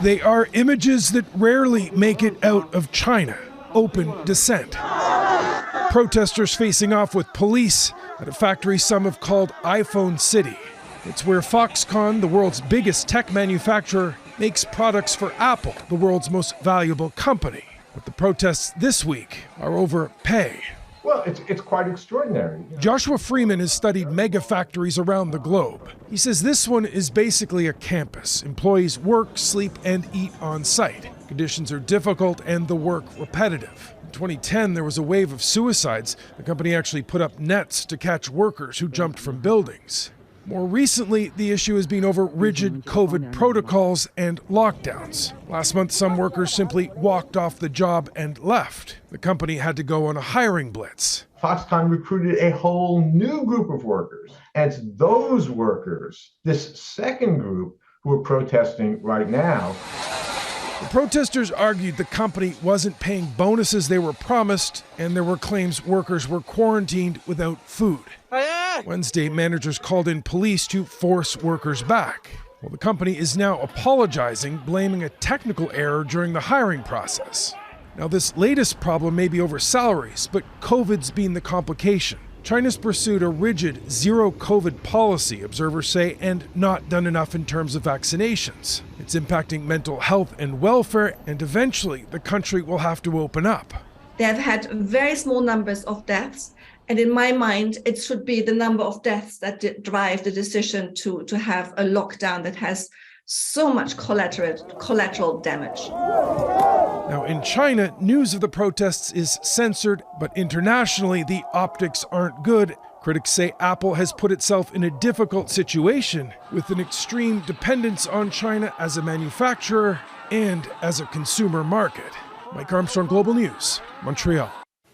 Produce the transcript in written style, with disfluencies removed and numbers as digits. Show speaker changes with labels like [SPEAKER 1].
[SPEAKER 1] They are images that rarely make it out of China. Open dissent. Protesters facing off with police at a factory some have called iPhone City. It's where Foxconn, the world's biggest tech manufacturer, makes products for Apple, the world's most valuable company. But the protests this week are over pay.
[SPEAKER 2] Well, it's quite extraordinary.
[SPEAKER 1] Joshua Freeman has studied mega factories around the globe. He says this one is basically a campus. Employees work, sleep, and eat on site. Conditions are difficult and the work repetitive. In 2010, there was a wave of suicides. The company actually put up nets to catch workers who jumped from buildings. More recently, the issue has been over rigid COVID protocols and lockdowns. Last month, some workers simply walked off the job and left. The company had to go on a hiring blitz.
[SPEAKER 2] Foxconn recruited a whole new group of workers. And it's those workers, this second group, who are protesting right now.
[SPEAKER 1] The protesters argued the company wasn't paying bonuses they were promised, and there were claims workers were quarantined without food. Wednesday, managers called in police to force workers back. Well, the company is now apologizing, blaming a technical error during the hiring process. Now, this latest problem may be over salaries, but COVID's been the complication. China's pursued a rigid zero-COVID policy, observers say, and not done enough in terms of vaccinations. It's impacting mental health and welfare, and eventually the country will have to open up.
[SPEAKER 3] They have had very small numbers of deaths, and in my mind, it should be the number of deaths that drive the decision to have a lockdown that has so much collateral damage.
[SPEAKER 1] Now, in China, news of the protests is censored, but internationally, the optics aren't good. Critics say Apple has put itself in a difficult situation with an extreme dependence on China as a manufacturer and as a consumer market. Mike Armstrong, Global News, Montreal.